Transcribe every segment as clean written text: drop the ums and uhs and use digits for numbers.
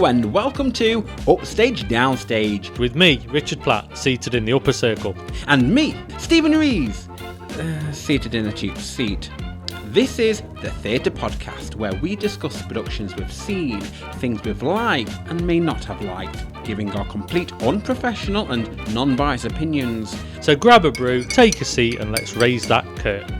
Hello and welcome to Upstage Downstage. With me, Richard Platt, seated in the upper circle. And me, Stephen Rees, seated in a cheap seat. This is the Theatre Podcast, where we discuss productions we've seen, things we've liked and may not have liked, giving our complete unprofessional and non-biased opinions. So grab a brew, take a seat and let's raise that curtain.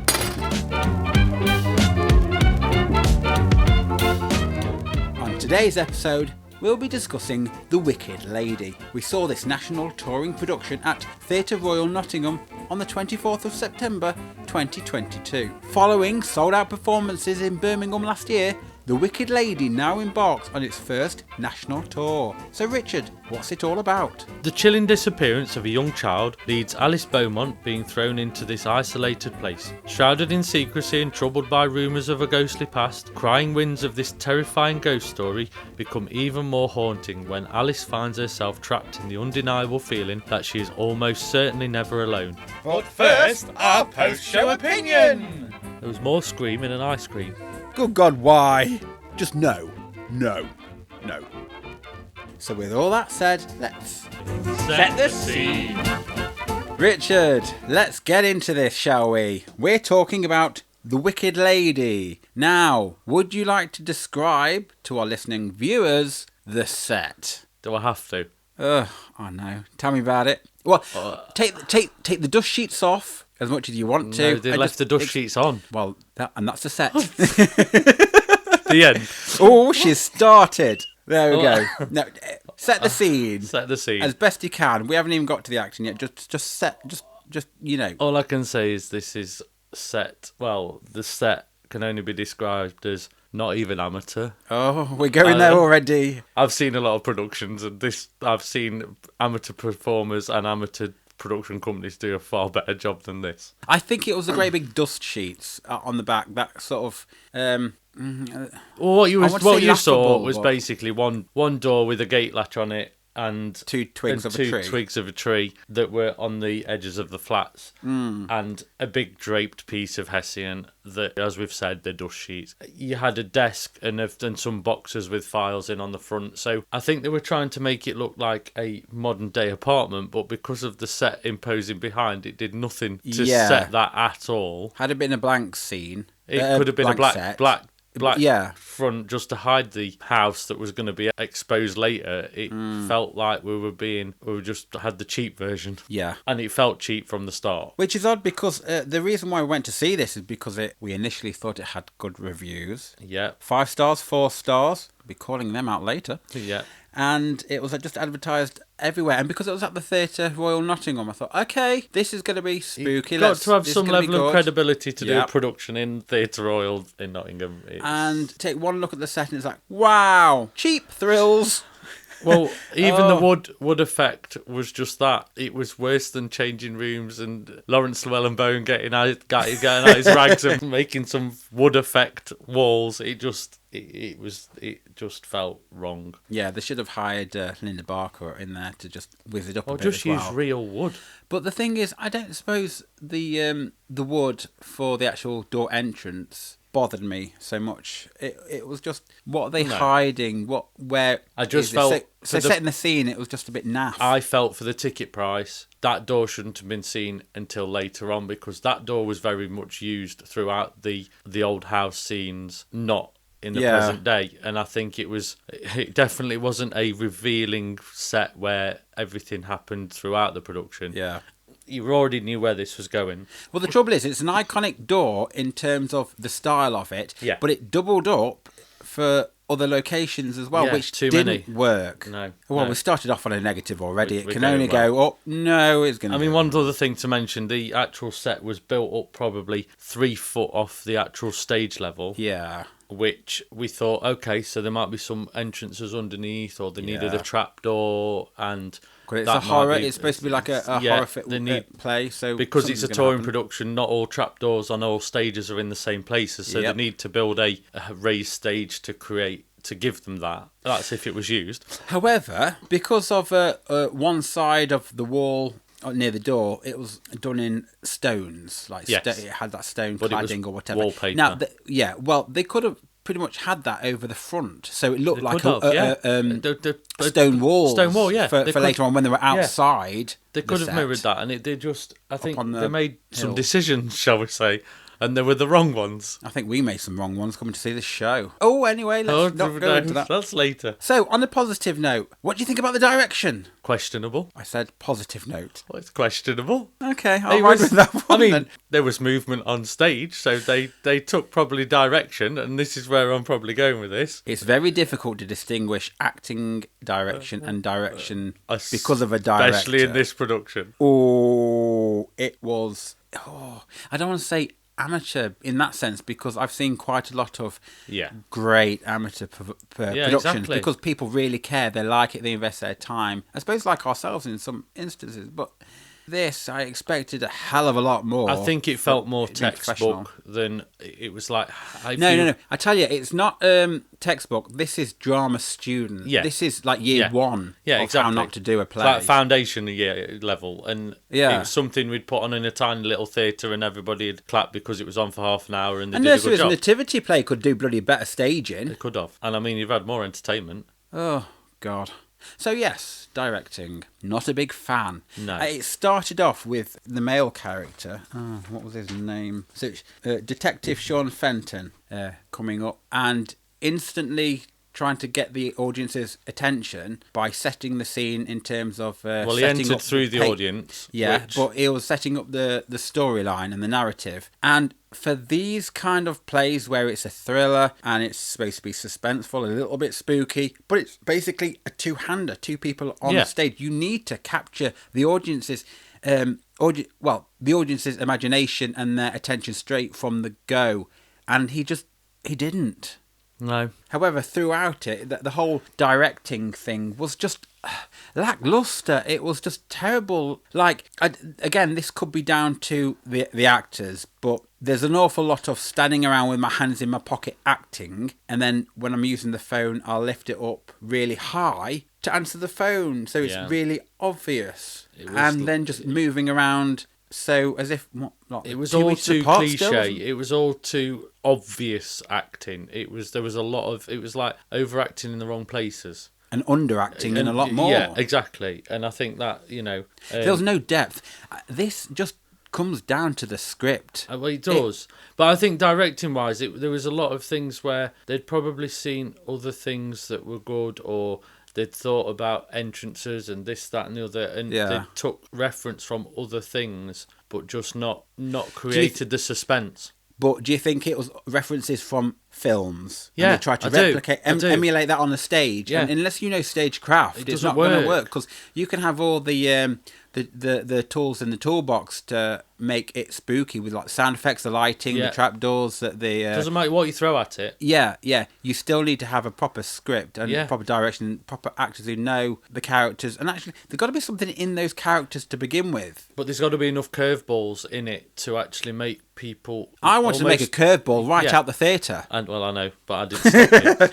On today's episode, we'll be discussing The Wicked Lady. We saw this national touring production at Theatre Royal Nottingham on the 24th of September 2022. Following sold-out performances in Birmingham last year, The Wicked Lady now embarks on its first national tour. So Richard, what's it all about? The chilling disappearance of a young child leads Alice Beaumont being thrown into this isolated place. Shrouded in secrecy and troubled by rumours of a ghostly past, crying winds of this terrifying ghost story become even more haunting when Alice finds herself trapped in the undeniable feeling that she is almost certainly never alone. But first, our post-show opinion! There was more screaming and ice cream. Good God, why? Just no. So with all that said, let's set the scene. Richard, let's get into this, shall we? We're talking about The Wicked Lady. Now, would you like to describe to our listening viewers the set? Do I have to? Oh no. Tell me about it. Well, take the dust sheets off as much as you want to. No, they left the dust sheets on. Well, that's the set. The end. Oh, she's started. There we go. No, set the scene. Set the scene. As best you can. We haven't even got to the acting yet. Just you know. All I can say is this is set. Well, the set can only be described as not even amateur. Oh, we're going there already. I've seen a lot of productions, and I've seen amateur performers and amateur production companies do a far better job than this. I think it was the great big dust sheets on the back. That sort of. Well, what you saw was basically one door with a gate latch on it and two twigs of a tree that were on the edges of the flats, and a big draped piece of hessian that, as we've said, the dust sheets. You had a desk and some boxes with files in on the front. So I think they were trying to make it look like a modern day apartment, but because of the set imposing behind, it did nothing to set that at all. Had it been a blank scene, it could have been a black yeah. front just to hide the house that was going to be exposed later. It felt like we just had the cheap version. Yeah. And it felt cheap from the start. Which is odd because the reason why we went to see this is because we initially thought it had good reviews. Yeah. 5 stars, 4 stars. We'll be calling them out later. Yeah. And it was just advertised everywhere. And because it was at the Theatre Royal Nottingham, I thought, okay, this is going to be spooky. You've got to have some level of credibility to do a production in Theatre Royal in Nottingham. And take one look at the set and it's like, wow, cheap thrills. Well, even the wood effect was just that. It was worse than changing rooms and Lawrence Llewellyn-Bone getting out his rags and making some wood effect walls. It just felt wrong. Yeah, they should have hired Linda Barker in there to just whiz it up a bit just as well. use real wood. But the thing is, I don't suppose the wood for the actual door entrance bothered me so much. It was just, what are they hiding? Where I just felt setting the scene, it was just a bit naff. I felt for the ticket price that door shouldn't have been seen until later on, because that door was very much used throughout the old house scenes, not in the present day. And I think it definitely wasn't a revealing set where everything happened throughout the production. Yeah. You already knew where this was going. Well, the trouble is, it's an iconic door in terms of the style of it, but it doubled up for other locations as well, which didn't work. No. Well, we started off on a negative already. It can only go up. No, it's going to one other thing to mention, the actual set was built up probably 3 foot off the actual stage level. Yeah. Which we thought, okay, so there might be some entrances underneath, or they needed a trapdoor, and it's a horror. It's supposed to be like a horror play. So because it's a touring production, not all trapdoors on all stages are in the same places, so they need to build a raised stage to give them that. That's if it was used. However, because of one side of the wall near the door, it was done in stones, it had that stone cladding or whatever. Wallpaper. Now, they could have pretty much had that over the front, so it looked They like could have, a stone walls. Stone wall, yeah. For They could- later on when they were outside. They could the have mirrored set. that, and they just, I think on the they made some hill. decisions, shall we say, and they were the wrong ones. I think we made some wrong ones coming to see this show. Oh, anyway, let's not go into that. That's later. So, on a positive note, what do you think about the direction? Questionable. I said positive note. Well, it's questionable. Okay, I'll It ride was- with that one I mean, then. there was movement on stage, so they took probably direction, and this is where I'm probably going with this. It's very difficult to distinguish acting direction and direction Es- because of a director. Especially in this production. Oh, it was. Oh, I don't want to say amateur in that sense because I've seen quite a lot of Yeah. great amateur productions exactly. because people really care. They like it. They invest their time. I suppose like ourselves in some instances, but this I expected a hell of a lot more. I think it felt more being professional. textbook than it was like. No. I tell you, it's not textbook. This is drama student. Yeah. This is like year one Yeah, of exactly. how not to do a play. It's like foundation level, and Yeah. it was something we'd put on in a tiny little theatre, and everybody had clapped because it was on for half an hour, and they and did a Nursery's good job. nativity play could do bloody better staging. They could have, and I mean, you've had more entertainment. Oh, God. So, yes, directing. Not a big fan. No. It started off with the male character. Oh, what was his name? So, it's, Detective Sean Fenton coming up and instantly trying to get the audience's attention by setting the scene in terms of Well, he setting entered up through the pa- audience. Yeah, which- but he was setting up the storyline and the narrative. And for these kind of plays where it's a thriller and it's supposed to be suspenseful, a little bit spooky, but it's basically a two-hander, two people on Yeah. the stage. You need to capture the audience's the audience's imagination and their attention straight from the go. And he didn't. No. However, throughout it, the whole directing thing was just lackluster. It was just terrible. Like, again, this could be down to the actors, but there's an awful lot of standing around with my hands in my pocket acting, and then when I'm using the phone, I'll lift it up really high to answer the phone, so it's Yeah. really obvious. It was And then just moving around. So as if It was 2 all weeks too apart cliche. still, wasn't it? It was all too obvious acting. There was a lot of, it was like overacting in the wrong places. And underacting and a lot more. Yeah, exactly. And I think that, There was no depth. This just comes down to the script. well, it does. But I think directing wise, there was a lot of things where they'd probably seen other things that were good, or they'd thought about entrances and this, that, and the other, and Yeah. they took reference from other things, but just not created the suspense. But do you think it was references from films? Yeah, And they tried to I do. replicate, I do. emulate that on the stage. Yeah. And unless you know stagecraft, It it's doesn't not going to work. work. Because you can have all the tools in the toolbox to make it spooky with like sound effects, the lighting, Yeah. the trapdoors, the Doesn't matter what you throw at it. Yeah. You still need to have a proper script and Yeah. proper direction, proper actors who know the characters. And actually, there's got to be something in those characters to begin with. But there's got to be enough curveballs in it to actually make people. I wanted to make a curveball right Yeah. out the theatre. And well, I know, but I didn't stop it.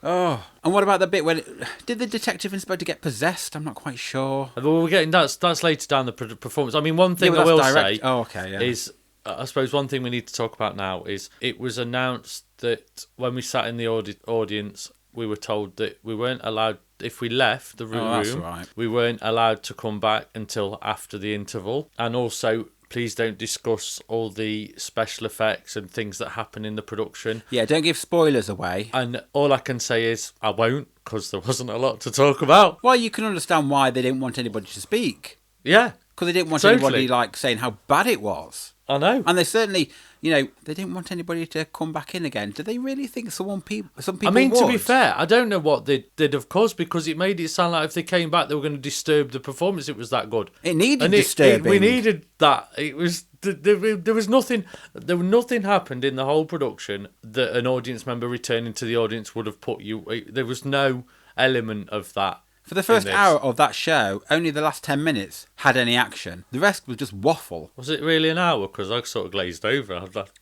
Oh, and what about the bit when did the detective inspector get possessed? I'm not quite sure. But we're getting that's later down the performance. I mean, one thing Yeah, I but will that's direct. say Oh, okay, yeah. is, I suppose one thing we need to talk about now is it was announced that when we sat in the audience, we were told that we weren't allowed, if we left the room, that's right. we weren't allowed to come back until after the interval, and also, please don't discuss all the special effects and things that happen in the production. Yeah, don't give spoilers away. And all I can say is I won't, because there wasn't a lot to talk about. Well, you can understand why they didn't want anybody to speak. Yeah, Because they didn't want Totally. anybody like saying how bad it was. I know. And they certainly, they didn't want anybody to come back in again. Do they really think some people I mean, would? to be fair, I don't know what they did, of course, because it made it sound like if they came back, they were going to disturb the performance. It was that good. It needed And disturbing. we needed that. It was there was nothing. Nothing happened in the whole production that an audience member returning to the audience would have put you. There was no element of that. For the first in this. hour of that show, only the last 10 minutes had any action. The rest was just waffle. Was it really an hour? Because I sort of glazed over.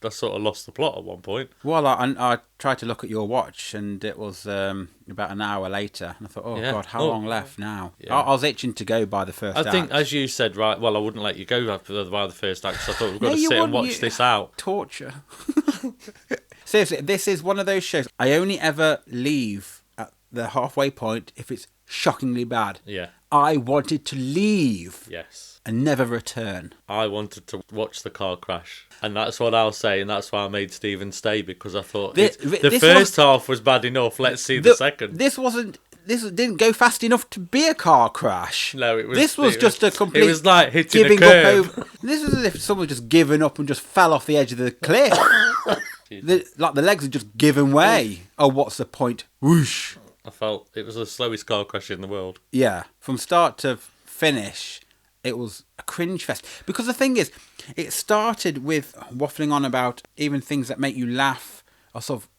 I sort of lost the plot at one point. Well, I tried to look at your watch, and it was about an hour later. And I thought, Yeah. God, how Oh. long left now? Yeah. I was itching to go by the first I think, act. as you said, right. Well, I wouldn't let you go by the first act. 'Cause I thought we've got No, to you sit and wouldn't. watch this out. Torture. Seriously, this is one of those shows. I only ever leave at the halfway point if it's shockingly bad. Yeah. I wanted to leave Yes. and never return. I wanted to watch the car crash, and that's what I'll say, and that's why I made Stephen stay, because I thought the first half was bad enough. Let's see the second. This didn't go fast enough to be a car crash. No, it was. This was just a complete. It was like hitting giving a curve. up over. This is as if someone just given up and just fell off the edge of the cliff. Like the legs had just given way. Oh, what's the point? Whoosh. I felt it was the slowest car crash in the world. Yeah, from start to finish, it was a cringe fest. Because the thing is, it started with waffling on about even things that make you laugh or sort of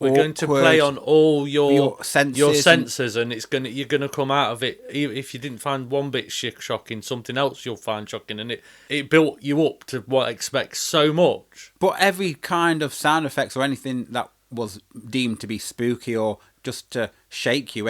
We're going to play on all your senses, and you're gonna come out of it. If you didn't find one bit shocking, something else you'll find shocking, and it built you up to what expects so much. But every kind of sound effects or anything that was deemed to be spooky or just to shake you,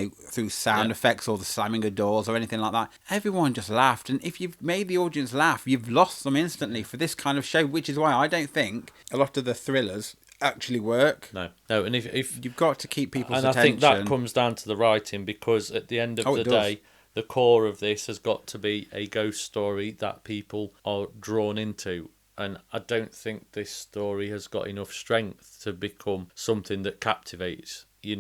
through sound effects or the slamming of doors or anything like that, everyone just laughed. And if you've made the audience laugh, you've lost them instantly for this kind of show, which is why I don't think a lot of the thrillers actually work. No, and if you've got to keep people's attention. And I think that comes down to the writing, because at the end of the day, the core of this has got to be a ghost story that people are drawn into. And I don't think this story has got enough strength to become something that captivates. You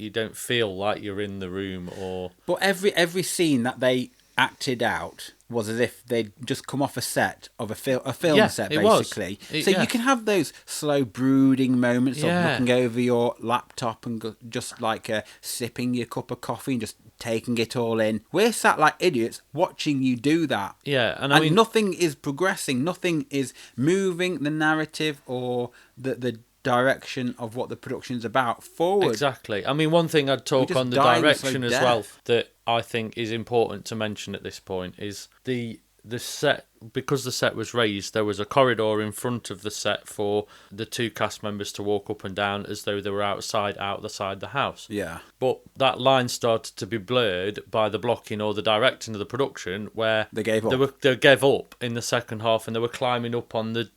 don't feel like you're in the room or. But every scene that they acted out was as if they'd just come off a set of a film set, basically. You can have those slow brooding moments of looking over your laptop and just like sipping your cup of coffee and just taking it all in. We're sat like idiots watching you do that. Yeah, and I mean, nothing is progressing, nothing is moving the narrative or the direction of what the production's about forward. Exactly. I mean, one thing I'd talk on the direction as well that I think is important to mention at this point is the set. Because the set was raised, there was a corridor in front of the set for the two cast members to walk up and down as though they were out the side of the house. Yeah. But that line started to be blurred by the blocking or the directing of the production, where they gave up. They gave up in the second half, and they were climbing up on the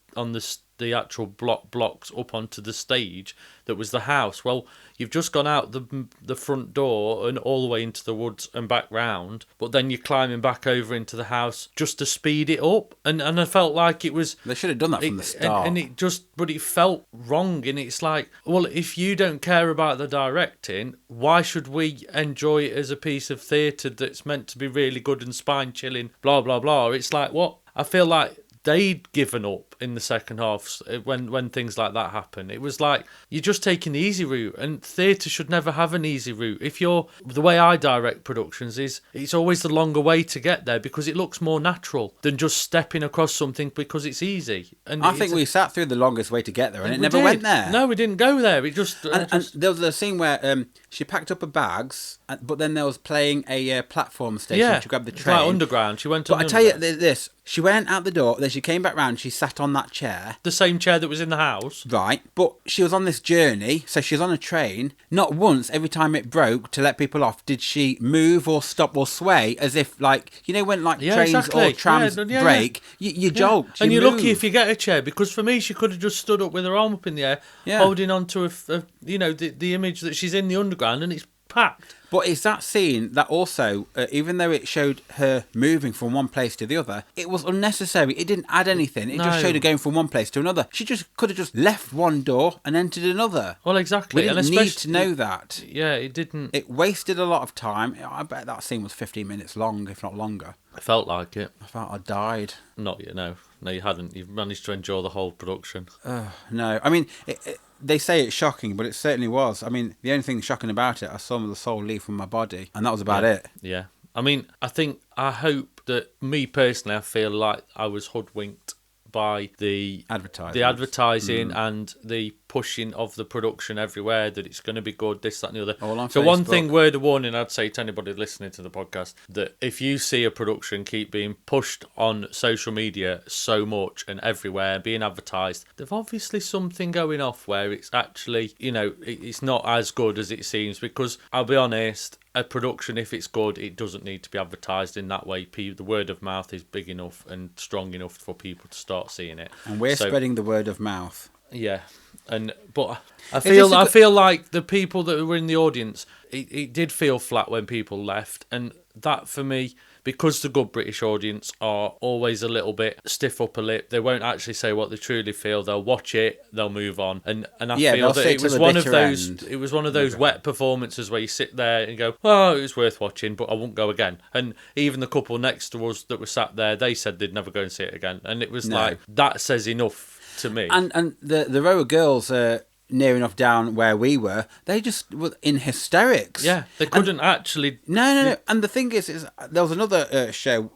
actual blocks up onto the stage that was the house. Well, you've just gone out the front door and all the way into the woods and back round, but then you're climbing back over into the house just to speed it up. And I felt like it was. They should have done that from the start. But it felt wrong. And it's like, well, if you don't care about the directing, why should we enjoy it as a piece of theatre that's meant to be really good and spine chilling? Blah blah blah. It's like, what? I feel like they'd given up in the second half when things like that happen. It was like, you're just taking the easy route, and theatre should never have an easy route. The way I direct productions is, it's always the longer way to get there, because it looks more natural than just stepping across something because it's easy. And I think we sat through the longest way to get there, and it never went there. No, we didn't go there. It just... And there was a scene where she packed up her bags, but then there was playing a platform station to grab the train. Like underground. She went But I tell you this, she went out the door, then she came back round, she sat on that chair. The same chair that was in the house. Right, but she was on this journey, so she was on a train. Not once, every time it broke to let people off, did she move or stop or sway, as if, like, when trains or trams break, you jolt. And you're lucky if you get a chair, because for me, she could have just stood up with her arm up in the air, holding on to the image that she's in the underground, and it's packed. But it's that scene that also, even though it showed her moving from one place to the other, it was unnecessary. It didn't add anything. It just showed her going from one place to another. She just could have just left one door and entered another. Well, exactly. We didn't need to know that. Yeah, it didn't. It wasted a lot of time. I bet that scene was 15 minutes long, if not longer. I felt like it. I felt I died. Not yet, no. No, you hadn't. You've managed to enjoy the whole production. No. I mean... They say it's shocking, but it certainly was. I mean, the only thing shocking about it, I saw the soul leave from my body, and that was about it. Yeah. I mean, I hope that, me personally, I feel like I was hoodwinked by the advertising and the pushing of the production everywhere, that it's going to be good, this, that and the other. All on so Facebook. Word of warning I'd say to anybody listening to the podcast, that if you see a production keep being pushed on social media so much and everywhere, being advertised, there's obviously something going off where it's actually, it's not as good as it seems. Because I'll be honest, a production, if it's good, it doesn't need to be advertised in that way. The word of mouth is big enough and strong enough for people to start seeing it. And we're spreading the word of mouth. Yeah, but I this a feel like the people that were in the audience, it did feel flat when people left, and that for me, because the good British audience are always a little bit stiff upper lip, they won't actually say what they truly feel. They'll watch it, they'll move on, and I Yeah, feel they'll that sit it to was the one of bitter those. end. It was one of those wet performances where you sit there and go, "Oh, it was worth watching, but I won't go again." And even the couple next to us that were sat there, they said they'd never go and see it again, and it was like that says enough to me. And the row of girls near enough down where we were, they just were in hysterics. Yeah, they couldn't actually. No. And the thing is there was another show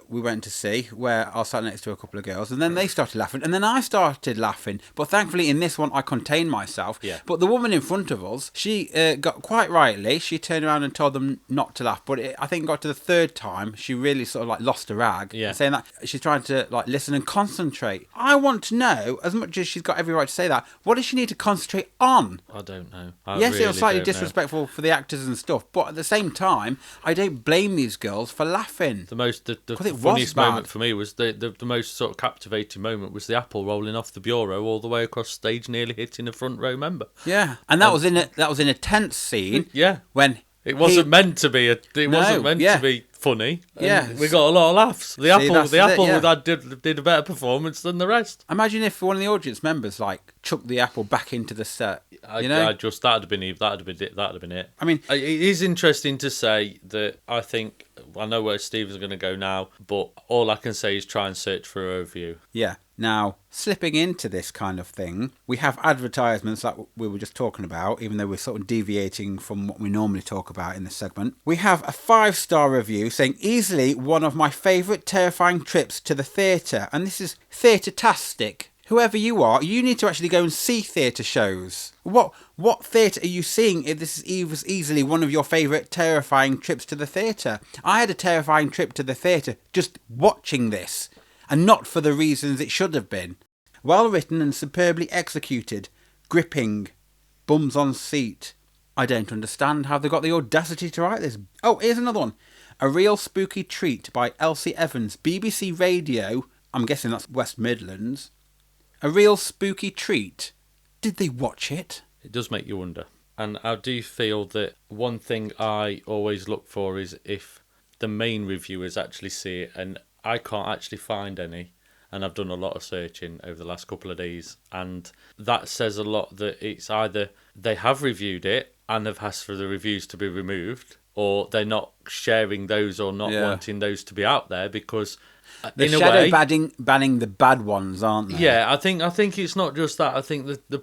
we went to see where I sat next to a couple of girls, and then they started laughing, and then I started laughing. But thankfully, in this one, I contained myself. Yeah. But the woman in front of us, she got quite rightly. She turned around and told them not to laugh. But I think it got to the third time, she really sort of like lost her rag. Yeah. Saying that she's trying to like listen and concentrate. I want to know, as much as she's got every right to say that, what does she need to concentrate on? I don't know. Yes, really it was slightly don't know. disrespectful for the actors and stuff, but at the same time, I don't blame these girls for laughing. The it was funniest bad. moment for me was the most sort of captivating moment was the apple rolling off the bureau all the way across stage, nearly hitting a front row member. Yeah, and that was in a tense scene. Yeah, when it wasn't meant to be. Wasn't meant yeah. to be funny. And Yeah. we got a lot of laughs. The that's apple it, yeah. did a better performance than the rest. Imagine if one of the audience members like chucked the apple back into the set. That'd have been it. I mean, it is interesting to say that I know where Stephen's going to go now, but all I can say is try and search for a review. yeah. Now, slipping into this kind of thing, we have advertisements like we were just talking about, even though we're sort of deviating from what we normally talk about in this segment. We have a 5-star review saying, easily one of my favourite terrifying trips to the theatre. And this is theatre-tastic. Whoever you are, you need to actually go and see theatre shows. What theatre are you seeing if this is easily one of your favourite terrifying trips to the theatre? I had a terrifying trip to the theatre just watching this, and not for the reasons it should have been. Well written and superbly executed. Gripping. Bums on seat. I don't understand how they got the audacity to write this. Oh, here's another one. A Real Spooky Treat by Elsie Evans. BBC Radio. I'm guessing that's West Midlands. A Real Spooky Treat. Did they watch it? It does make you wonder. And I do feel that one thing I always look for is if the main reviewers actually see it, and I can't actually find any. And I've done a lot of searching over the last couple of days, and that says a lot that it's either they have reviewed it and have asked for the reviews to be removed, or they're not sharing those or not wanting those to be out there because They're in a shadow way, banning the bad ones, aren't they? yeah, I think it's not just that. I think the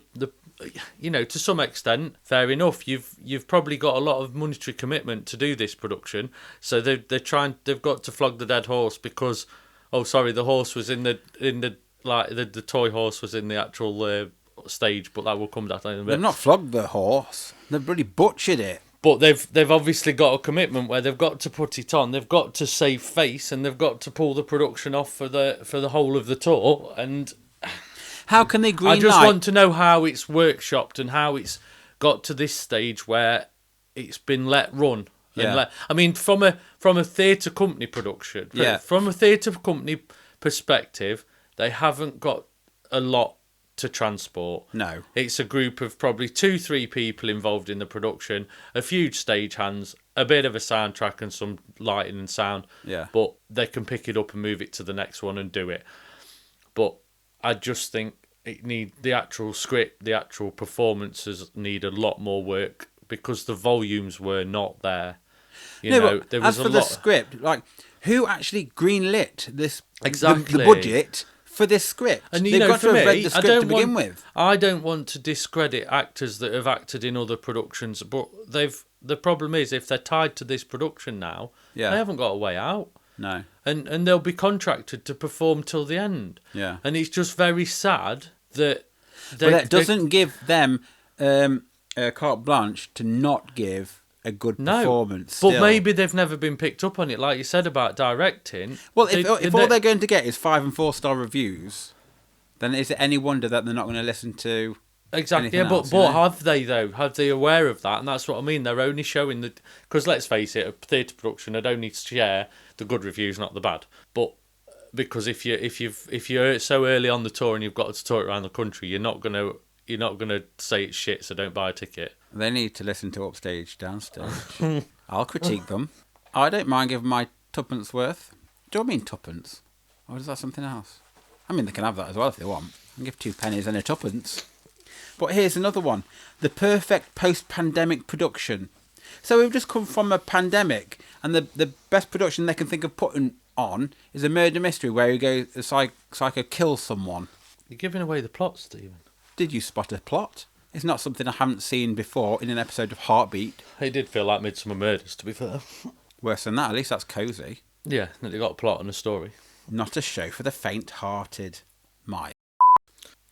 to some extent, fair enough. You've probably got a lot of monetary commitment to do this production, so they've got to flog the dead horse because, oh sorry, the horse was in the toy horse was in the actual stage, but that will come down in a bit. They've not flogged the horse. They've really butchered it. But they've obviously got a commitment where they've got to put it on. They've got to save face, and they've got to pull the production off for the whole of the tour. And how can they green I just light? want to know how it's workshopped and how it's got to this stage where it's been let run. Yeah. I mean, from a theatre company production, from a theatre company perspective, they haven't got a lot to transport. No. It's a group of probably 2-3 people involved in the production, a few stage hands, a bit of a soundtrack and some lighting and sound. Yeah. But they can pick it up and move it to the next one and do it. But I just think the actual script, the actual performances need a lot more work because the volumes were not there. But there was as for the script, like who actually greenlit this? Exactly. The budget for this script, and they've got for to have read me, the script to begin with. I don't want to discredit actors that have acted in other productions, but the problem is if they're tied to this production now, they haven't got a way out. No. And they'll be contracted to perform till the end. Yeah. And it's just very sad that that doesn't give them carte blanche to not give a good performance. But still. maybe they've never been picked up on it, like you said about directing. Well, if all they're going to get is 5 and 4-star reviews, then is it any wonder that they're not going to listen to? Exactly, yeah, else, but have they though? Have they aware of that? And that's what I mean. They're only showing because let's face it, a theatre production, I'd only share the good reviews, not the bad. But because if you're so early on the tour and you've got to tour it around the country, you're not gonna say it's shit, so don't buy a ticket. They need to listen to Upstage, Downstage. I'll critique them. I don't mind giving my tuppence worth. Do I mean tuppence? Or is that something else? I mean, they can have that as well if they want. I can give 2 pennies and a tuppence. But here's another one. The perfect post-pandemic production. So we've just come from a pandemic, and the best production they can think of putting on is a murder mystery where you go, the psycho kills someone. You're giving away the plot, Stephen. Did you spot a plot? It's not something I haven't seen before in an episode of Heartbeat. It did feel like Midsummer Murders, to be fair. Worse than that, at least that's cosy. Yeah, that they got a plot and a story. Not a show for the faint-hearted. My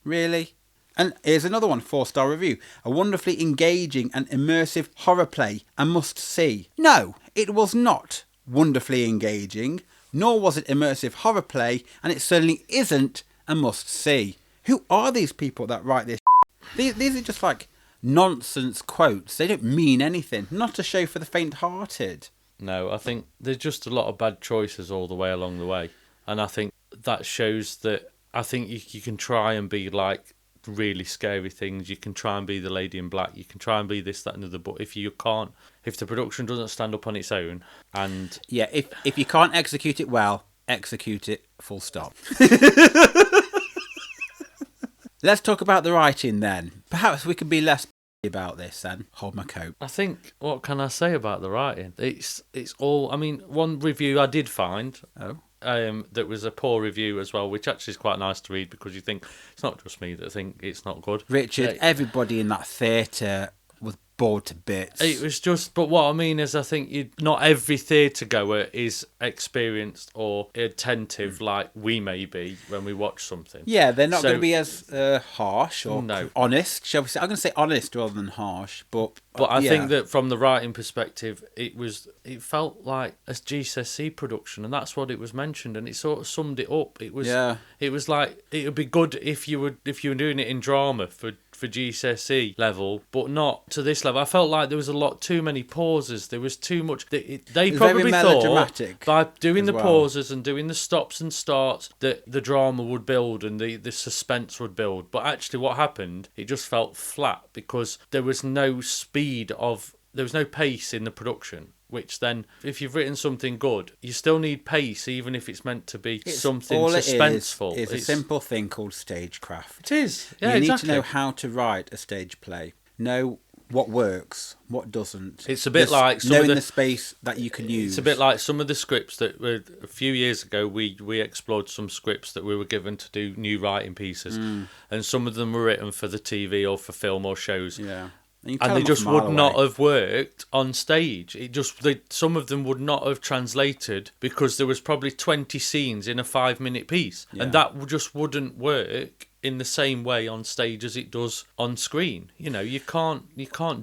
really? And here's another one, 4-star review. A wonderfully engaging and immersive horror play, a must-see. No, it was not wonderfully engaging, nor was it immersive horror play, and it certainly isn't a must-see. Who are these people that write this? These are just like nonsense quotes. They don't mean anything. Not a show for the faint-hearted. No, I think there's just a lot of bad choices all the way along the way. And I think that shows that I think you can try and be like really scary things. You can try and be the Lady in Black. You can try and be this, that and the other. But if you can't, if the production doesn't stand up on its own and... Yeah, if you can't execute it well, execute it full stop. Let's talk about the writing then. Perhaps we could be less about this then. Hold my coat. I think, what can I say about the writing? It's all... I mean, one review I did find... Oh. That was a poor review as well, which actually is quite nice to read because you think it's not just me that think it's not good. Richard, everybody in that theatre was bored to bits. It was just, but what I mean is, I think not every theatre goer is experienced or attentive like we may be when we watch something. Yeah, they're not going to be as harsh or No. honest, shall we say? I'm going to say honest rather than harsh, but I think that from the writing perspective, it felt like a GCSE production, and that's what it was mentioned, and it sort of summed it up. It was like it would be good if you were doing it in drama for GCSE level, but not to this level. I felt like there was a lot too many pauses. There was too much. They probably thought by doing the pauses and doing the stops and starts that the drama would build and the suspense would build. But actually, what happened? It just felt flat because there was no there was no pace in the production. Which then, if you've written something good, you still need pace, even if it's meant to be something suspenseful. It's a simple thing called stagecraft. It is. Yeah, you exactly. need to know how to write a stage play. Know what works, what doesn't. It's a bit like knowing the space that you can use. It's a bit like some of the scripts that were a few years ago. We explored some scripts that we were given to do new writing pieces, and some of them were written for the TV or for film or shows. Yeah. And they just would not have worked on stage. Some of them would not have translated because there was probably 20 scenes in a 5-minute piece, and that just wouldn't work in the same way on stage as it does on screen. You know, you can't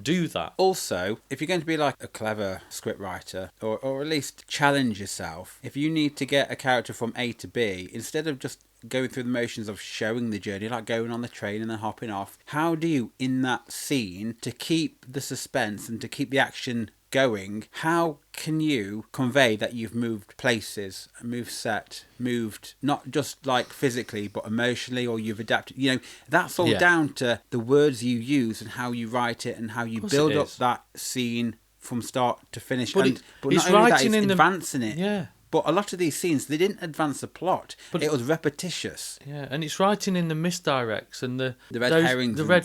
do that. Also, if you're going to be like a clever scriptwriter, or at least challenge yourself, if you need to get a character from A to B, instead of just going through the motions of showing the journey, like going on the train and then hopping off, how do you, in that scene, to keep the suspense and to keep the action going, how can you convey that you've moved places, moved set, moved not just like physically but emotionally, or you've adapted? You know, that's all down to the words you use and how you write it and how you build up that scene from start to finish. But not only that, it's advancing it. Yeah. But a lot of these scenes, they didn't advance the plot. But it was repetitious. Yeah, and it's writing in the misdirects and the red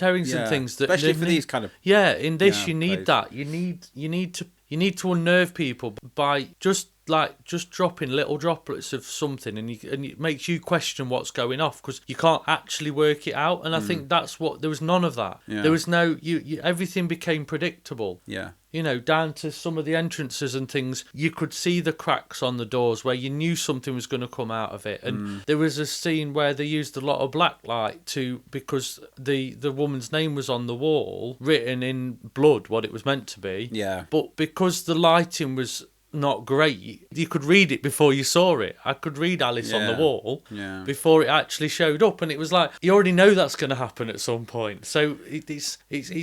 herrings and things. That especially for these kind of... Yeah, in this you need that. You need to unnerve people by just dropping little droplets of something, and it makes you question what's going off because you can't actually work it out. And I think that's what there was none of that. Yeah. There was no everything became predictable. Yeah. You know, down to some of the entrances and things, you could see the cracks on the doors where you knew something was going to come out of it. And there was a scene where they used a lot of black light because the woman's name was on the wall, written in blood, what it was meant to be. Yeah. But because the lighting was not great. You could read it before you saw it. I could read Alice on the wall before it actually showed up, and it was like you already know that's going to happen at some point. So it's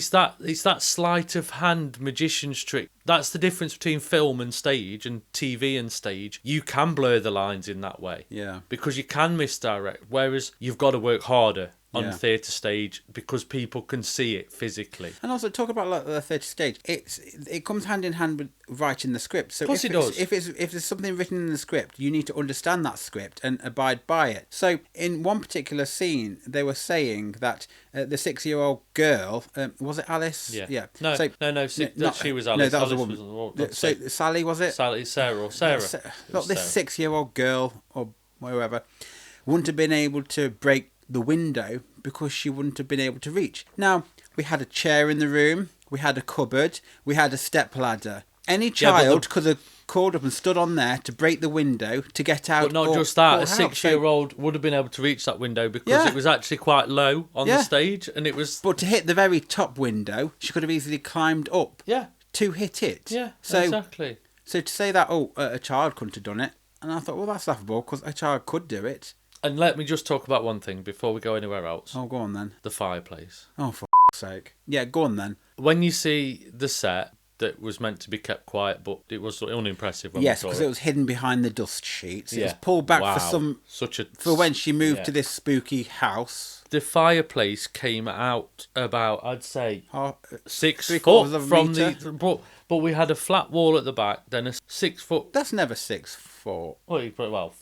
that sleight of hand magician's trick. That's the difference between film and stage and TV and stage. You can blur the lines in that way, because you can misdirect. Whereas you've got to work harder on theatre stage because people can see it physically. And also talk about like the theatre stage. It comes hand in hand with writing the script. So of course it does. If there's something written in the script, you need to understand that script and abide by it. So in one particular scene, they were saying that the 6-year-old girl, was it Alice? Yeah. No, she was Alice. No, that was a Alice woman. So Sally, was it? Sarah. Not this 6-year-old girl or whoever wouldn't have been able to break the window because she wouldn't have been able to reach. Now, we had a chair in the room, we had a cupboard, we had a step ladder. Any child could have crawled up and stood on there to break the window to get out. But not just that, a 6-year-old would have been able to reach that window because it was actually quite low on the stage, and it was. But to hit the very top window, she could have easily climbed up. To hit it. Yeah, exactly. So to say that a child couldn't have done it, and I thought, well, that's laughable because a child could do it. And let me just talk about one thing before we go anywhere else. Oh, go on then. The fireplace. Oh, for sake. Yeah, go on then. When you see the set that was meant to be kept quiet, but it was unimpressive when we saw it. Yes, because it was hidden behind the dust sheets. It was pulled back for when she moved to this spooky house. The fireplace came out about, I'd say, 6 foot from the... But we had a flat wall at the back, then a 6 foot... That's never 6 foot. Well,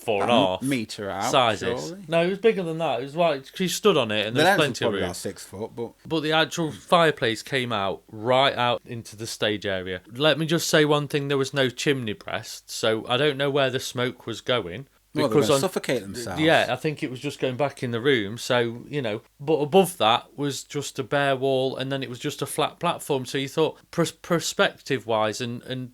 4.5 metre out sizes. Surely. No, it was bigger than that. It was like she stood on it, and there was plenty of room. About 6 foot, but the actual fireplace came out right out into the stage area. Let me just say one thing: there was no chimney breast, so I don't know where the smoke was going. Well, they're going to suffocate themselves. Yeah, I think it was just going back in the room. So, but above that was just a bare wall, and then it was just a flat platform. So you thought, perspective-wise and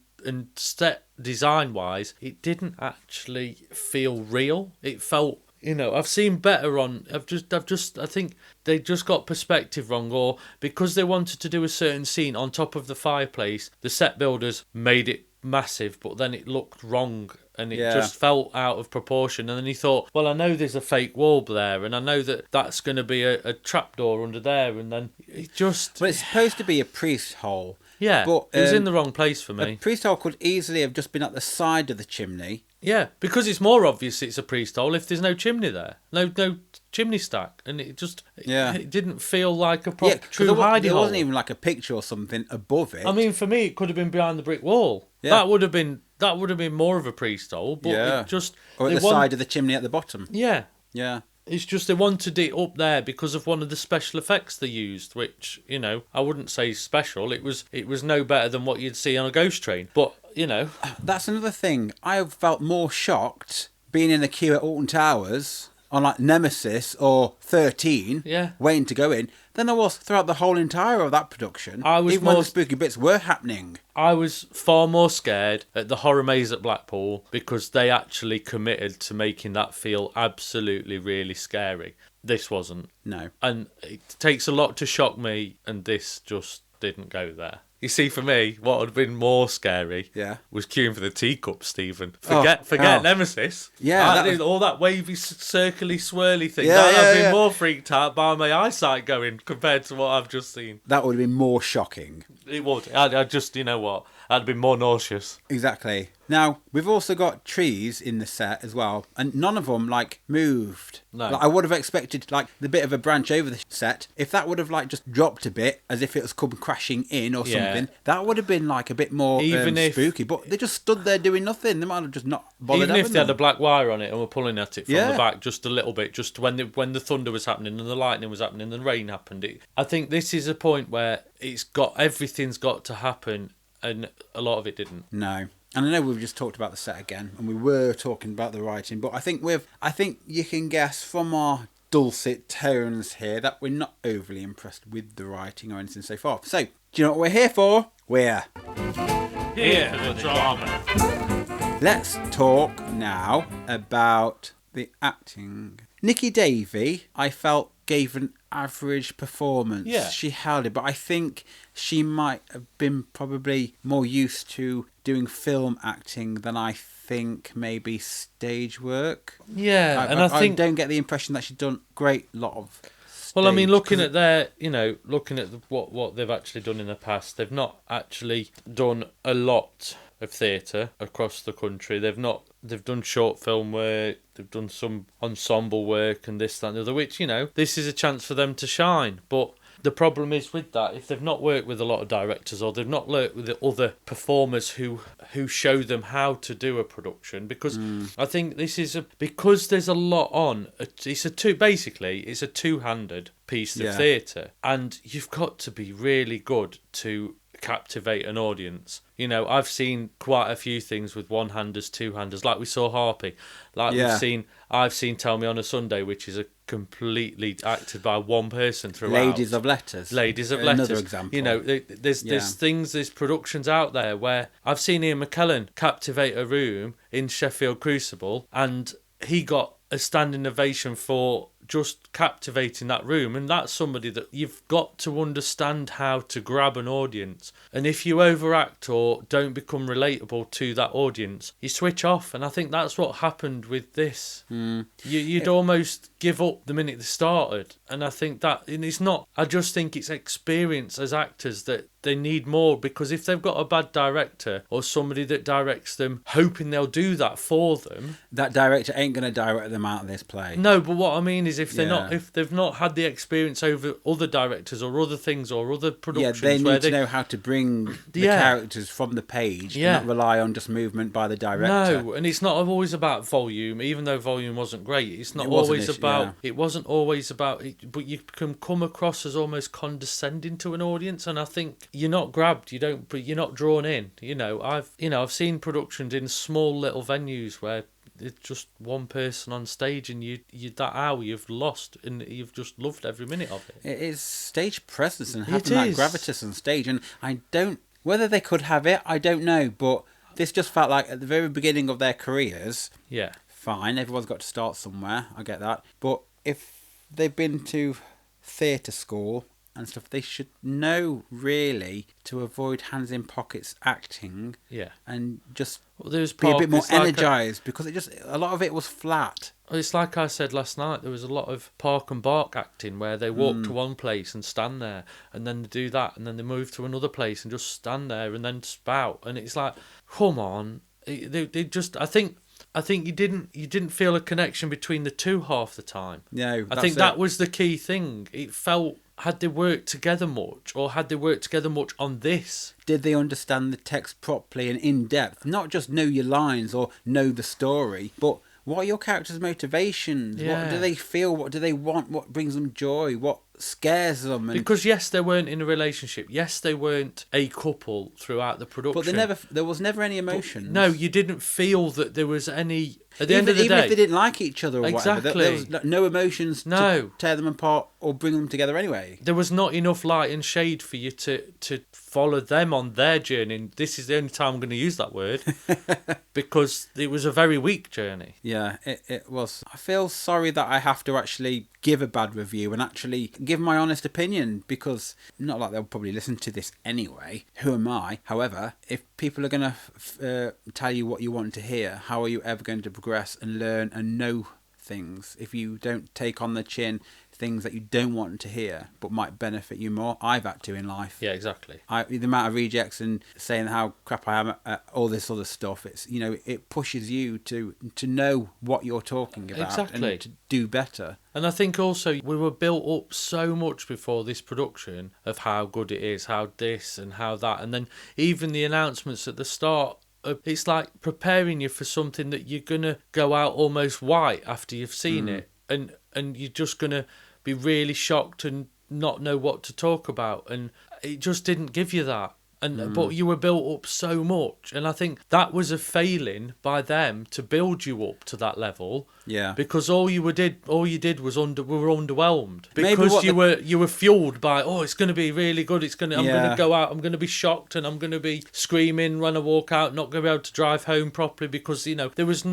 set design-wise, it didn't actually feel real. It felt, I've seen better on. I think they just got perspective wrong, or because they wanted to do a certain scene on top of the fireplace, the set builders made it massive, but then it looked wrong. And it just felt out of proportion. And then he thought, well, I know there's a fake wall there, and I know that's going to be a trapdoor under there. And then it just... Well, it's supposed to be a priest hole. Yeah, but it was in the wrong place for me. A priest hole could easily have just been at the side of the chimney. Yeah, because it's more obvious it's a priest hole if there's no chimney there. No chimney stack. And it just... It didn't feel like a true hiding hole. There wasn't even like a picture or something above it. I mean, for me, it could have been behind the brick wall. Yeah. That would have been more of a priest hole, but it just... Or at the side of the chimney at the bottom. Yeah. Yeah. It's just they wanted it up there because of one of the special effects they used, which, I wouldn't say special. It was no better than what you'd see on a ghost train. But, That's another thing. I felt more shocked being in a queue at Alton Towers on like Nemesis or 13, waiting to go in, than I was throughout the whole entire of that production. Even when the spooky bits were happening. I was far more scared at the Horror Maze at Blackpool because they actually committed to making that feel absolutely really scary. This wasn't. No. And it takes a lot to shock me, and this just didn't go there. You see, for me, what would have been more scary was queuing for the teacup, Stephen. Forget Nemesis. Yeah. All that wavy, circly, swirly thing. I've been more freaked out by my eyesight going compared to what I've just seen. That would have been more shocking. It would. I just, I'd been more nauseous. Exactly. Now, we've also got trees in the set as well, and none of them, moved. No. I would have expected, the bit of a branch over the set. If that would have, just dropped a bit, as if it was come crashing in or something, that would have been, a bit more spooky. But they just stood there doing nothing. They might have just not bothered. Even if they had a black wire on it and were pulling at it from the back just a little bit, just when the thunder was happening and the lightning was happening and the rain happened. I think this is a point where everything's got to happen, and a lot of it didn't. No. And I know we've just talked about the set again, and we were talking about the writing, but I think you can guess from our dulcet tones here that we're not overly impressed with the writing or anything so far. So, do you know what we're here for? We're here for the drama. Let's talk now about the acting. Nikki Davey, I felt, gave an average performance. Yeah. She held it, but I think she might have been probably more used to doing film acting than I think maybe stage work. Yeah, I think I don't get the impression that she's done great lot of. Well, I mean, stage, looking 'cause at their, looking at what they've actually done in the past, they've not actually done a lot of theatre across the country. They've done short film work, they've done some ensemble work and this, that and the other, which, this is a chance for them to shine. But the problem is with that, if they've not worked with a lot of directors or they've not worked with the other performers who show them how to do a production, because I think this is because there's a lot on. It's a two-handed piece of theatre, and you've got to be really good to captivate an audience. I've seen quite a few things with one-handers, two-handers, like we saw Harpy, I've seen Tell Me on a Sunday, which is a completely acted by one person throughout. Ladies of Letters. Another example. There's productions out there where I've seen Ian McKellen captivate a room in Sheffield Crucible, and he got a standing ovation for just captivating that room. And that's somebody that you've got to understand how to grab an audience. And if you overact or don't become relatable to that audience, you switch off. And I think that's what happened with this. You'd almost give up the minute they started. And I think that, and it's not, I just think it's experience as actors that they need more, because if they've got a bad director or somebody that directs them hoping they'll do that for them, that director ain't going to direct them out of this play. No, but what I mean is if they've not had the experience over other directors or other things or other productions, they need to know how to bring the characters from the page and not rely on just movement by the director. No, and it's not always about volume, even though volume wasn't great. It wasn't always about it, but you can come across as almost condescending to an audience, and I think you're not grabbed, you're not drawn in. I've seen productions in small little venues where it's just one person on stage, and you that hour you've lost, and you've just loved every minute of it. It is stage presence and having that gravitas on stage, and whether they could have it, I don't know, but this just felt like at the very beginning of their careers. Yeah, fine, everyone's got to start somewhere, I get that, but if they've been to theatre school and stuff, they should know really to avoid hands in pockets acting. Yeah, and just be a bit more energised, because a lot of it was flat. It's like I said last night, there was a lot of park and bark acting where they walk to one place and stand there, and then they do that, and then they move to another place and just stand there and then spout, and it's like, come on, they just, I think you didn't feel a connection between the two half the time. No, I think that was the key thing. It felt, had they worked together much, or had they worked together much on this? Did they understand the text properly and in depth? Not just know your lines or know the story, but what are your characters' motivations? Yeah. What do they feel? What do they want? What brings them joy? What scares them? Because yes, they weren't in a relationship. Yes, they weren't a couple throughout the production. But there was never any emotion. No, you didn't feel that there was any. At the end of the day, even if they didn't like each other or exactly. whatever, there was no emotions to tear them apart or bring them together anyway. There was not enough light and shade for you to follow them on their journey. And this is the only time I'm going to use that word, because it was a very weak journey. Yeah, it was. I feel sorry that I have to actually give a bad review and actually give my honest opinion, because not like they'll probably listen to this anyway. Who am I? However, if people are going to tell you what you want to hear, how are you ever going to progress and learn and know things if you don't take on the chin things that you don't want to hear but might benefit you more? I've had to in life. Yeah, exactly. The amount of rejects and saying how crap I am at all this other stuff, it's it pushes you to know what you're talking about and to do better. And I think also we were built up so much before this production of how good it is, how this and how that, and then even the announcements at the start, it's like preparing you for something that you're going to go out almost white after you've seen it, and you're just going to be really shocked and not know what to talk about, and it just didn't give you that. But you were built up so much, and I think that was a failing by them to build you up to that level. Yeah. Because all you did was we were underwhelmed, because you were fueled by, it's going to be really good. I'm going to go out. I'm going to be shocked, and I'm going to be screaming when I walk out, not going to be able to drive home properly, because there was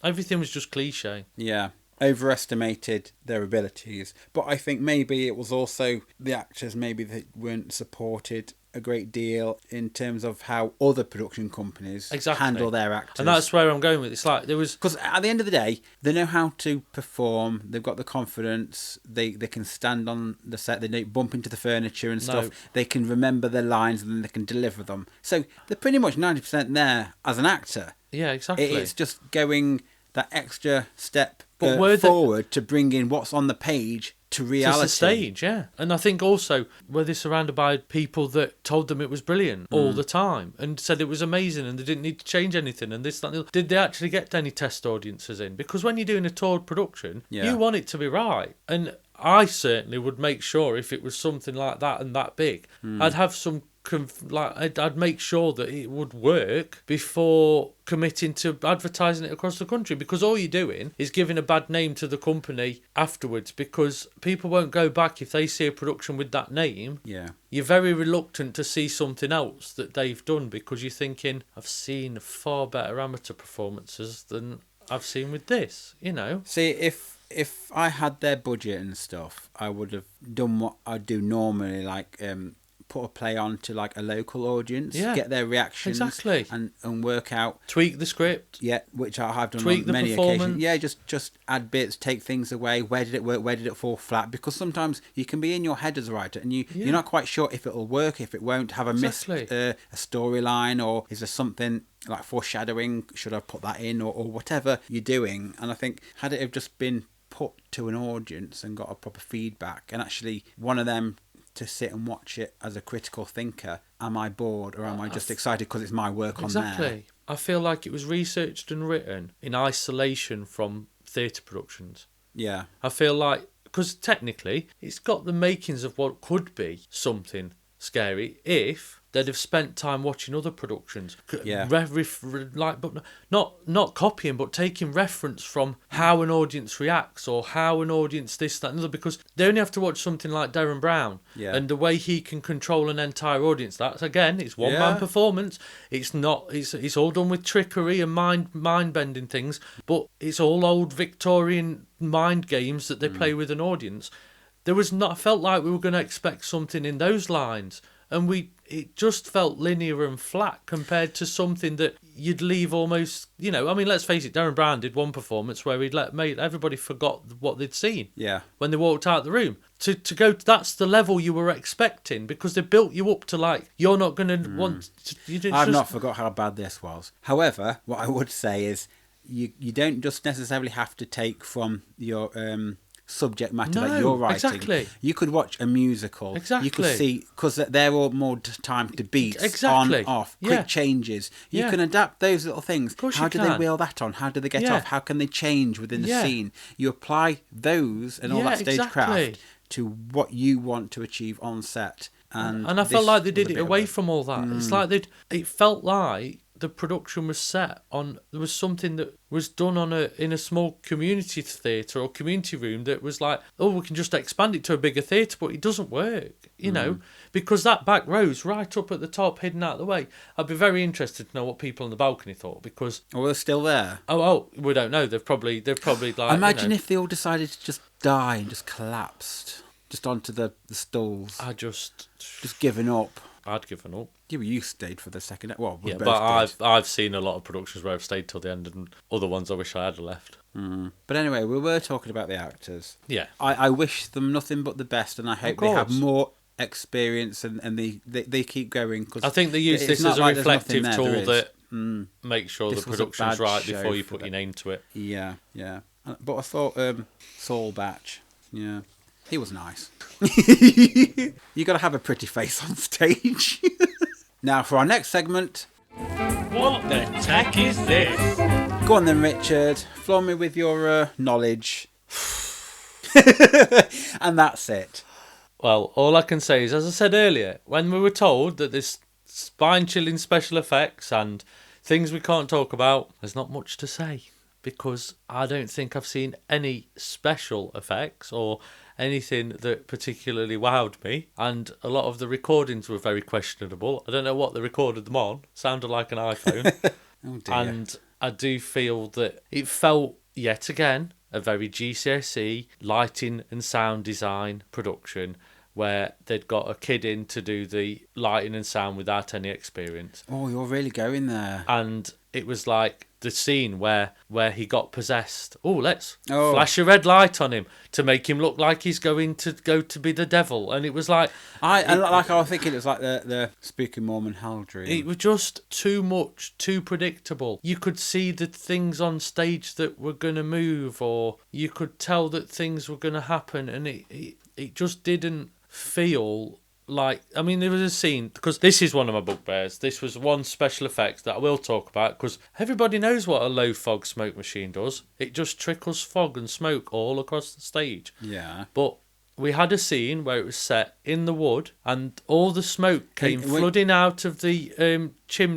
everything was just cliche. Yeah. overestimated their abilities. But I think maybe it was also the actors, maybe they weren't supported a great deal in terms of how other production companies handle their actors. And that's where I'm going with it. It's like there was... Because at the end of the day, they know how to perform, they've got the confidence, they can stand on the set, they don't bump into the furniture and stuff, they can remember their lines and then they can deliver them. So they're pretty much 90% there as an actor. Yeah, exactly. It's just going that extra step forward to bring in what's on the page to reality. To the stage, yeah. And I think also, were they surrounded by people that told them it was brilliant all the time and said it was amazing and they didn't need to change anything and this, that, and the other. Did they actually get any test audiences in? Because when you're doing a toured production, you want it to be right. And I certainly would make sure if it was something like that and that big, I'd have some... I'd make sure that it would work before committing to advertising it across the country, because all you're doing is giving a bad name to the company afterwards, because people won't go back if they see a production with that name. Yeah. You're very reluctant to see something else that they've done because you're thinking, I've seen far better amateur performances than I've seen with this, you know. See, if I had their budget and stuff, I would have done what I do normally, like put a play on to like a local audience, get their reactions, and work out, tweak the script, which I have done on many occasions. Just add bits, take things away. Where did it work? Where did it fall flat? Because sometimes you can be in your head as a writer and you're not quite sure if it'll work, if it won't. Have a missed a storyline, or is there something like foreshadowing? Should I put that in, or whatever you're doing? And I think had it have just been put to an audience and got a proper feedback, and actually one of them to sit and watch it as a critical thinker, am I bored or am I just excited because it's my work on there? Exactly. I feel like it was researched and written in isolation from theatre productions. Yeah. I feel like, because technically it's got the makings of what could be something scary if they'd have spent time watching other productions. But not copying, but taking reference from how an audience reacts or how an audience this, that and other, because they only have to watch something like Derren Brown and the way he can control an entire audience. That's, again, it's one-man performance. It's not. It's all done with trickery and mind-bending things, but it's all old Victorian mind games that they play with an audience. I felt like we were going to expect something in those lines, and it just felt linear and flat compared to something that you'd leave almost, you know, I mean, let's face it, Derren Brown did one performance where made everybody forgot what they'd seen when they walked out the room. To go, that's the level you were expecting, because they built you up to, like, you're not going to want to... I've not forgot how bad this was. However, what I would say is you don't just necessarily have to take from your... subject matter that you're writing. Exactly. You could watch a musical. Exactly. You could see, because they're all more timed to beats, on, off, quick changes. You can adapt those little things. Of course How you do can. they wheel that on? How do they get off? How can they change within the scene? You apply those and all that stagecraft to what you want to achieve on set. And I felt like they did it away from all that. It's like it felt like the production was set on, there was something that was done in a small community theatre or community room that was like, oh, we can just expand it to a bigger theatre, but it doesn't work, you know, because that back row's right up at the top, hidden out of the way. I'd be very interested to know what people on the balcony thought, because... Oh, they're still there? Oh, we don't know. They've probably like... Imagine if they all decided to just die and just collapsed, just onto the stalls. Just given up. I'd given up. Yeah, but you stayed for the second. Well, we both but did. I've seen a lot of productions where I've stayed till the end, and other ones I wish I had left. But anyway, we were talking about the actors. Yeah, I wish them nothing but the best, and I hope they have more experience and they keep going. Cause I think they use this as a reflective tool that makes sure the production's right before you put your name to it. Yeah. But I thought Saul Batch, he was nice. You got to have a pretty face on stage. Now for our next segment. What the tack is this? Go on then, Richard. Floor me with your knowledge. And that's it. Well, all I can say is, as I said earlier, when we were told that there's spine-chilling special effects and things we can't talk about, there's not much to say, because I don't think I've seen any special effects or anything that particularly wowed me, and a lot of the recordings were very questionable. I don't know what they recorded them on. Sounded like an iPhone. Oh dear. And I do feel that it felt, yet again, a very GCSE lighting and sound design production where they'd got a kid in to do the lighting and sound without any experience. Oh, you're really going there. And it was like the scene where he got possessed. Let's flash a red light on him to make him look like he's going to go to be the devil. And it was like... I was thinking it was like the spooky Mormon hell dream. It was just too much, too predictable. You could see the things on stage that were going to move, or you could tell that things were going to happen, and it just didn't feel like... I mean, there was a scene, because this is one of my bugbears. This was one special effect that I will talk about, because everybody knows what a low fog smoke machine does. It just trickles fog and smoke all across the stage. Yeah. But we had a scene where it was set in the wood, and all the smoke came flooding out of the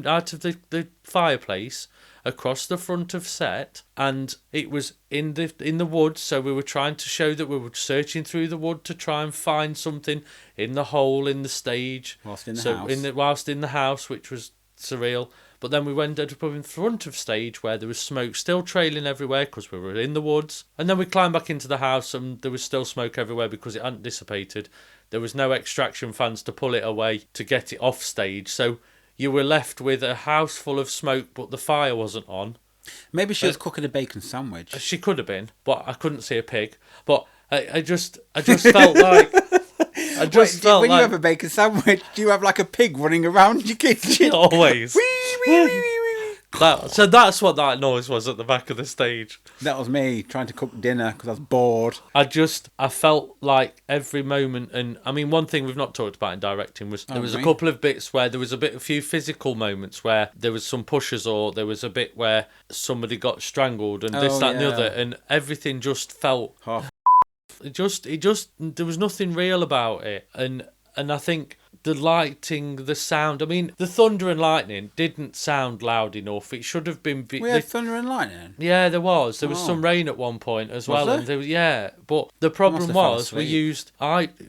out of the fireplace across the front of set, and it was in the wood. So we were trying to show that we were searching through the wood to try and find something in the hole in the stage, whilst in the house, which was surreal. But then we went up in front of stage where there was smoke still trailing everywhere because we were in the woods. And then we climbed back into the house and there was still smoke everywhere because it hadn't dissipated. There was no extraction fans to pull it away to get it off stage. So you were left with a house full of smoke, but the fire wasn't on. Maybe she was cooking a bacon sandwich. She could have been, but I couldn't see a pig. But I just felt like... When you have a bacon sandwich, do you have like a pig running around your kitchen? Always. So that's what that noise was at the back of the stage. That was me trying to cook dinner because I was bored. I felt like every moment, and I mean, one thing we've not talked about in directing was there was a couple of bits where there was a few physical moments where there was some pushes, or there was a bit where somebody got strangled and this, that, and the other, and everything just felt... It just there was nothing real about it, and I think the lighting, the sound. I mean, the thunder and lightning didn't sound loud enough. It should have been. We had thunder and lightning. Yeah, there was. There was some rain at one point as well. Was and there was, but the problem was we used.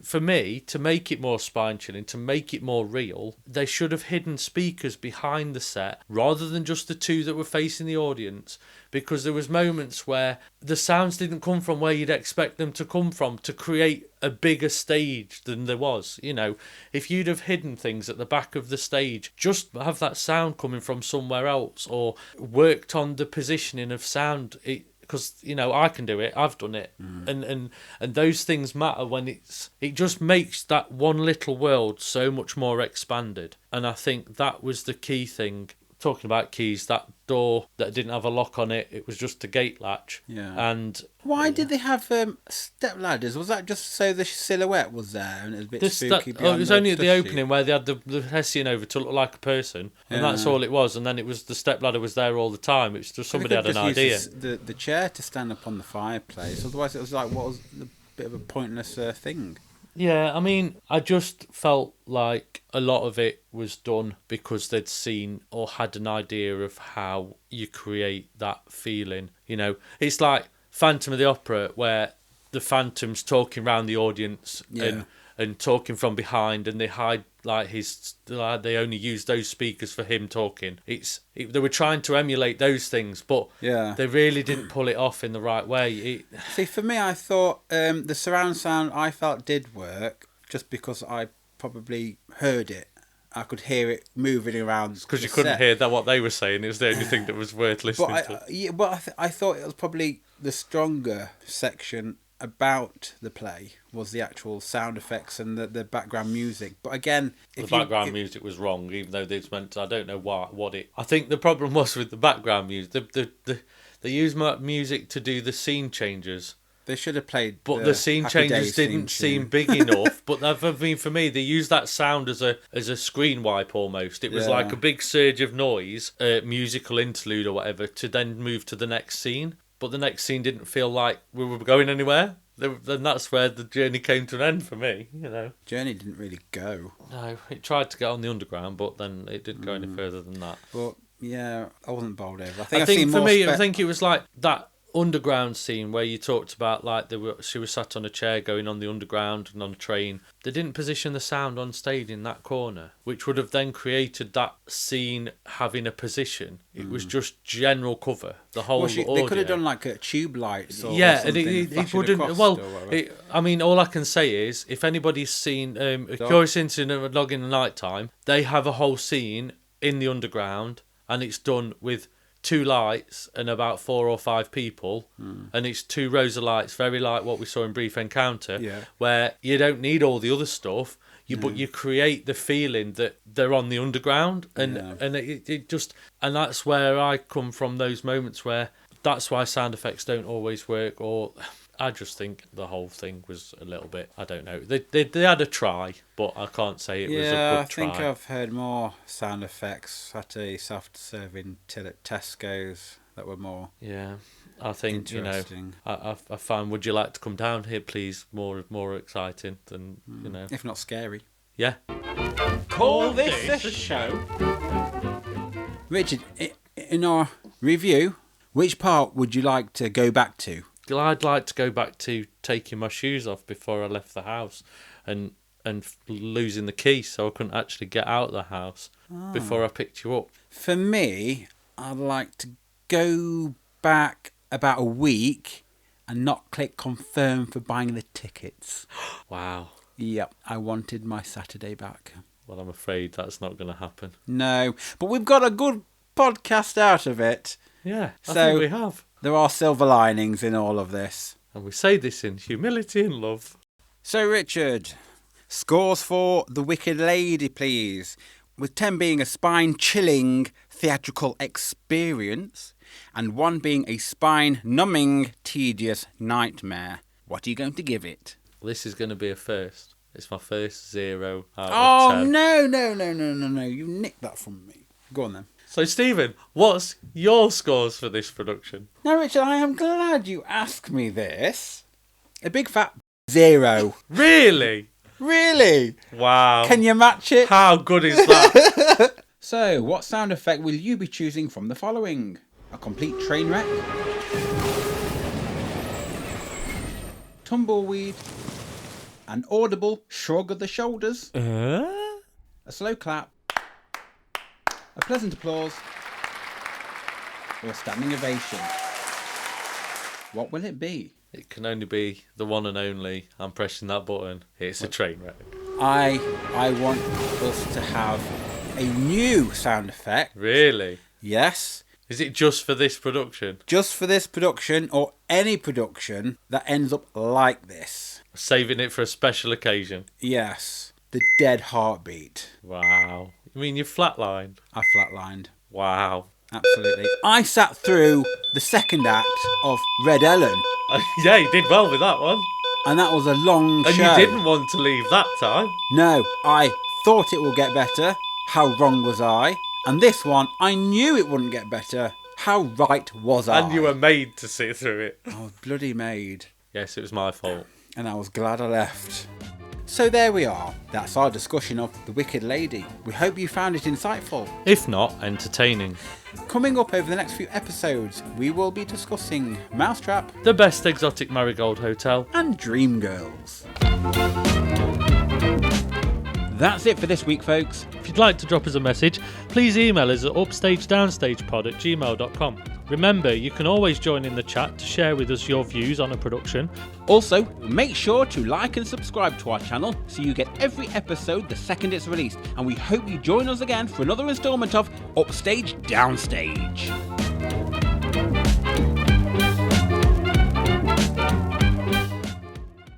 For me, to make it more spine chilling, to make it more real, they should have hidden speakers behind the set rather than just the two that were facing the audience. Because there was moments where the sounds didn't come from where you'd expect them to come from to create a bigger stage than there was. You know, if you'd have hidden things at the back of the stage, just have that sound coming from somewhere else, or worked on the positioning of sound. Because, you know, I can do it, I've done it, and those things matter when it just makes that one little world so much more expanded. And I think that was the key thing. Talking about keys, that door that didn't have a lock on it, it was just a gate latch. Yeah. And why did they have step ladders? Was that just so the silhouette was there and it was a bit spooky? It was only at the opening where they had the Hessian over to look like a person, and that's all it was. And then it was the step ladder was there all the time. It was just somebody had an idea. The chair to stand up on the fireplace. Otherwise, it was like what was a bit of a pointless thing. Yeah, I mean, I just felt like a lot of it was done because they'd seen or had an idea of how you create that feeling. You know, it's like Phantom of the Opera, where the Phantom's talking around the audience and talking from behind, and they hide they only use those speakers for him talking. They were trying to emulate those things, but they really didn't pull it off in the right way. See, for me, I thought the surround sound I felt did work just because I probably heard it. I could hear it moving around. Because you couldn't hear what they were saying. It was the only thing that was worth listening to. But I thought it was probably the stronger section about the play was the actual sound effects and the background music. But again, the background music was wrong, even though they meant, I don't know what it. I think the problem was with the background music. They used music to do the scene changes. They should have played. But the scene changes didn't seem big enough. But I mean, for me, they used that sound as a screen wipe almost. It was like a big surge of noise, musical interlude or whatever, to then move to the next scene. But the next scene didn't feel like we were going anywhere. Then that's where the journey came to an end for me, you know. Journey didn't really go. No, it tried to get on the underground, but then it didn't go any further than that. But yeah, I wasn't bowled over. I think for me, I think it was like that underground scene where you talked about like she was sat on a chair going on the underground and on a train. They didn't position the sound on stage in that corner, which would have then created that scene having a position. It was just general cover, the whole audio. They could have done like a tube lights or yeah, something. it wouldn't. Well, I mean, all I can say is if anybody's seen A Curious Incident of a Dog in the Nighttime, they have a whole scene in the underground, and it's done with 2 lights and about 4 or 5 people, and it's 2 rows of lights, very like what we saw in Brief Encounter, where you don't need all the other stuff, but you create the feeling that they're on the underground, and it just, and that's where I come from, those moments where that's why sound effects don't always work, or I just think the whole thing was a little bit, I don't know. They had a try, but I can't say it was a good try. Yeah, I think I've heard more sound effects at a self-serving till at Tesco's that were more I think, interesting. I find Would You Like to Come Down Here, Please more exciting than, If not scary. Yeah. Call this a show. Richard, in our review, which part would you like to go back to? I'd like to go back to taking my shoes off before I left the house and losing the key, so I couldn't actually get out of the house before I picked you up. For me, I'd like to go back about a week and not click confirm for buying the tickets. Wow. Yep, I wanted my Saturday back. Well, I'm afraid that's not going to happen. No, but we've got a good podcast out of it. Yeah, I think we have. There are silver linings in all of this. And we say this in humility and love. So, Richard, scores for The Wicked Lady, please. With 10 being a spine-chilling theatrical experience and 1 being a spine-numbing, tedious nightmare. What are you going to give it? This is going to be a first. It's my first 0 out of 10. Oh, no. You nicked that from me. Go on then. So, Stephen, what's your scores for this production? Now, Richard, I am glad you asked me this. A big fat 0. Really? Really? Wow. Can you match it? How good is that? So, what sound effect will you be choosing from the following? A complete train wreck? Tumbleweed? An audible shrug of the shoulders? A slow clap? A pleasant applause? Or a standing ovation? What will it be? It can only be the one and only. I'm pressing that button. It's a train wreck. I want us to have a new sound effect. Really? Yes. Is it just for this production? Just for this production or any production that ends up like this. Saving it for a special occasion? Yes. The dead heartbeat. Wow. You mean you flatlined? I flatlined. Wow. Absolutely. I sat through the second act of Red Ellen. Yeah, you did well with that one. And that was a long and show. And you didn't want to leave that time. No, I thought it would get better. How wrong was I? And this one, I knew it wouldn't get better. How right was I? And you were made to sit through it. I was bloody made. Yes, it was my fault. And I was glad I left. So there we are. That's our discussion of The Wicked Lady. We hope you found it insightful. If not, entertaining. Coming up over the next few episodes, we will be discussing Mousetrap, The Best Exotic Marigold Hotel, and Dreamgirls. That's it for this week, folks. If you'd like to drop us a message, please email us at upstagedowstagepod@gmail.com. Remember, you can always join in the chat to share with us your views on a production. Also, make sure to like and subscribe to our channel so you get every episode the second it's released. And we hope you join us again for another instalment of Upstage Downstage.